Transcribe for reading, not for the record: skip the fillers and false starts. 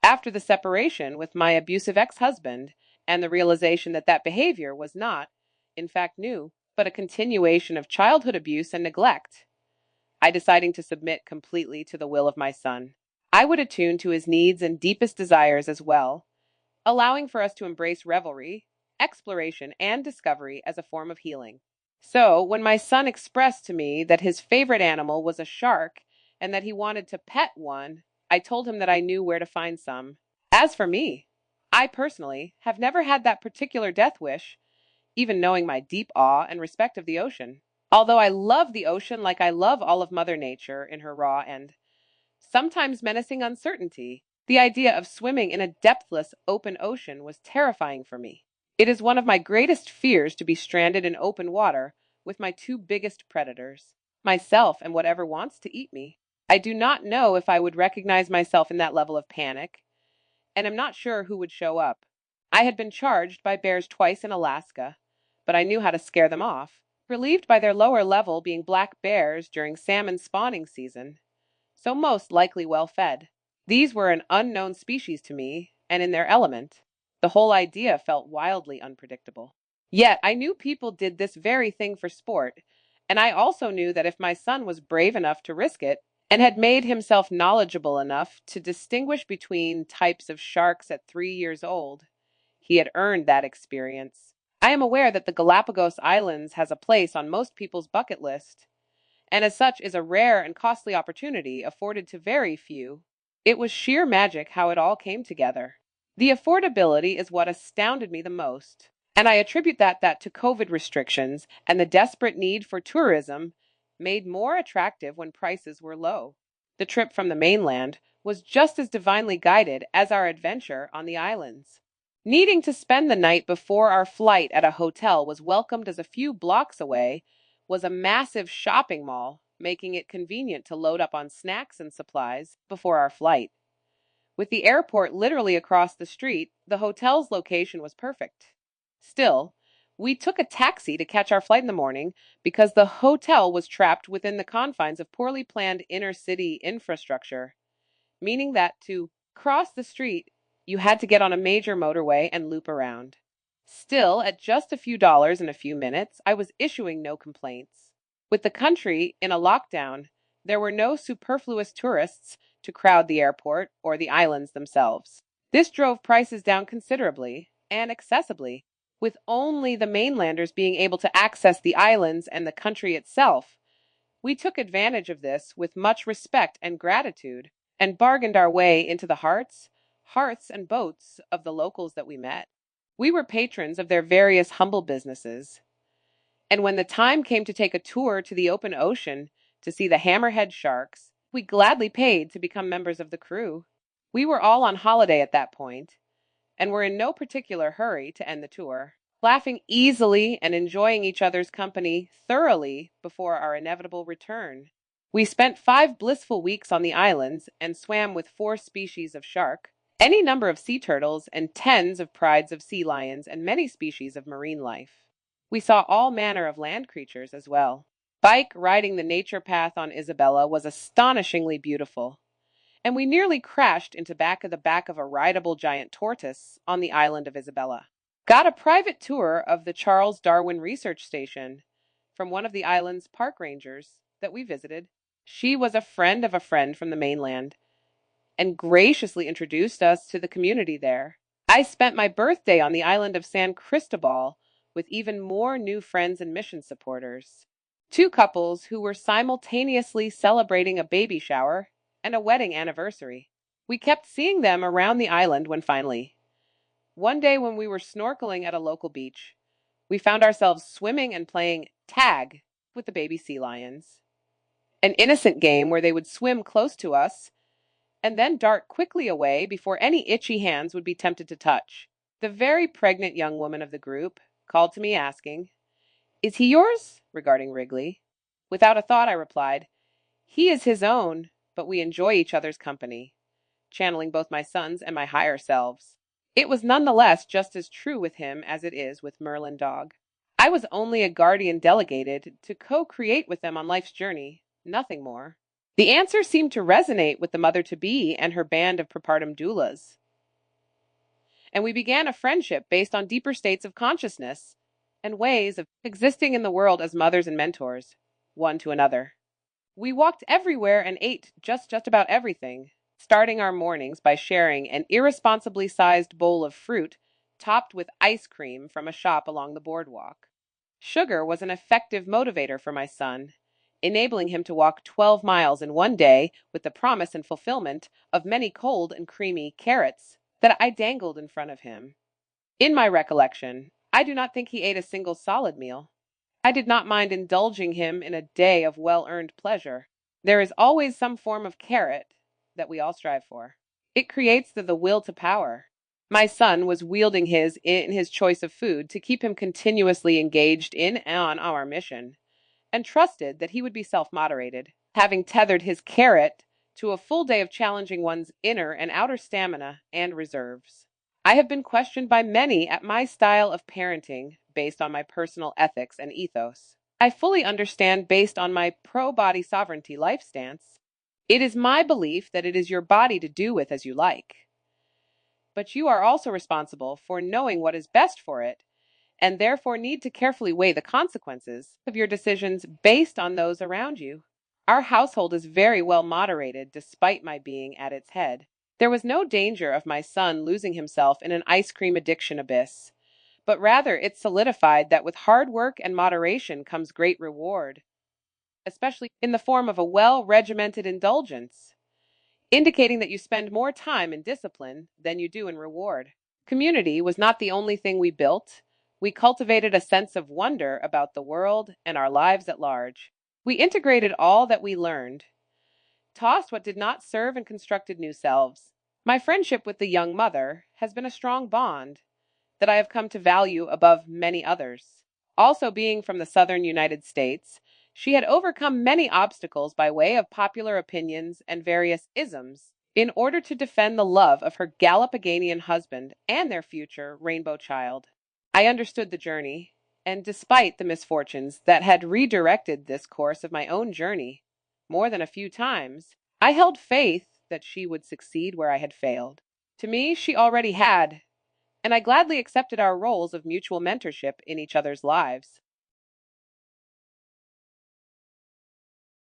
After the separation with my abusive ex husband and the realization that that behavior was not, in fact, new, but a continuation of childhood abuse and neglect, I decided to submit completely to the will of my son. I would attune to his needs and deepest desires as well, allowing for us to embrace revelry, exploration, and discovery as a form of healing. So, when my son expressed to me that his favorite animal was a shark and that he wanted to pet one, I told him that I knew where to find some. As for me, I personally have never had that particular death wish, even knowing my deep awe and respect of the ocean. Although I love the ocean like I love all of Mother Nature in her raw and sometimes menacing uncertainty, the idea of swimming in a depthless, open ocean was terrifying for me. It is one of my greatest fears to be stranded in open water with my two biggest predators, myself and whatever wants to eat me. I do not know if I would recognize myself in that level of panic, and am not sure who would show up. I had been charged by bears twice in Alaska, but I knew how to scare them off, relieved by their lower level being black bears during salmon spawning season, so most likely well fed. These were an unknown species to me, and in their element. The whole idea felt wildly unpredictable. Yet I knew people did this very thing for sport, and I also knew that if my son was brave enough to risk it, and had made himself knowledgeable enough to distinguish between types of sharks at 3 years old, he had earned that experience. I am aware that the Galapagos Islands has a place on most people's bucket list, and as such is a rare and costly opportunity afforded to very few. It was sheer magic how it all came together. The affordability is what astounded me the most, and I attribute that to COVID restrictions and the desperate need for tourism made more attractive when prices were low. The trip from the mainland was just as divinely guided as our adventure on the islands. Needing to spend the night before our flight at a hotel was welcomed as a few blocks away was a massive shopping mall, making it convenient to load up on snacks and supplies before our flight. With the airport literally across the street, the hotel's location was perfect. Still, we took a taxi to catch our flight in the morning because the hotel was trapped within the confines of poorly planned inner city infrastructure, meaning that to cross the street, you had to get on a major motorway and loop around. Still, at just a few dollars in a few minutes, I was issuing no complaints. With the country in a lockdown, there were no superfluous tourists to crowd the airport or the islands themselves. This drove prices down considerably and accessibly, with only the mainlanders being able to access the islands and the country itself. We took advantage of this with much respect and gratitude, and bargained our way into the hearts and boats of the locals that we met. We were patrons of their various humble businesses, and when the time came to take a tour to the open ocean to see the hammerhead sharks, we gladly paid to become members of the crew. We were all on holiday at that point, and were in no particular hurry to end the tour, laughing easily and enjoying each other's company thoroughly before our inevitable return. We spent 5 blissful weeks on the islands and swam with 4 species of shark, any number of sea turtles, and tens of prides of sea lions, and many species of marine life. We saw all manner of land creatures as well. Bike riding the nature path on Isabella was astonishingly beautiful, and we nearly crashed into back of a rideable giant tortoise on the island of Isabella. Got a private tour of the Charles Darwin Research Station from one of the island's park rangers that we visited. She was a friend of a friend from the mainland and graciously introduced us to the community there. I spent my birthday on the island of San Cristobal with even more new friends and mission supporters. Two couples who were simultaneously celebrating a baby shower and a wedding anniversary. We kept seeing them around the island when finally, one day when we were snorkeling at a local beach, we found ourselves swimming and playing tag with the baby sea lions. An innocent game where they would swim close to us and then dart quickly away before any itchy hands would be tempted to touch. The very pregnant young woman of the group called to me asking, "Is he yours?" regarding Wrigley. Without a thought, I replied, "He is his own, but we enjoy each other's company," channeling both my sons and my higher selves. It was nonetheless just as true with him as it is with Merlin Dog. I was only a guardian delegated to co create with them on life's journey, nothing more. The answer seemed to resonate with the mother-to-be and her band of prepartum doulas, and we began a friendship based on deeper states of consciousness and ways of existing in the world as mothers and mentors, one to another. We walked everywhere and ate just about everything, starting our mornings by sharing an irresponsibly sized bowl of fruit topped with ice cream from a shop along the boardwalk. Sugar was an effective motivator for my son, enabling him to walk 12 miles in one day with the promise and fulfillment of many cold and creamy carrots that I dangled in front of him. In my recollection, I do not think he ate a single solid meal. I did not mind indulging him in a day of well-earned pleasure. There is always some form of carrot that we all strive for. It creates the will to power. My son was wielding his in his choice of food to keep him continuously engaged in and on our mission, and trusted that he would be self-moderated, having tethered his carrot to a full day of challenging one's inner and outer stamina and reserves. I have been questioned by many at my style of parenting based on my personal ethics and ethos. I fully understand based on my pro-body sovereignty life stance. It is my belief that it is your body to do with as you like. But you are also responsible for knowing what is best for it, and therefore need to carefully weigh the consequences of your decisions based on those around you. Our household is very well moderated despite my being at its head. There was no danger of my son losing himself in an ice cream addiction abyss, but rather it solidified that with hard work and moderation comes great reward, especially in the form of a well-regimented indulgence, indicating that you spend more time in discipline than you do in reward. Community was not the only thing we built. We cultivated a sense of wonder about the world and our lives at large. We integrated all that we learned, tossed what did not serve, and constructed new selves. My friendship with the young mother has been a strong bond that I have come to value above many others. Also, being from the southern United States, she had overcome many obstacles by way of popular opinions and various isms in order to defend the love of her Galipaganian husband and their future rainbow child. I understood the journey, and despite the misfortunes that had redirected this course of my own journey more than a few times, I held faith that she would succeed where I had failed. To me, she already had, and I gladly accepted our roles of mutual mentorship in each other's lives.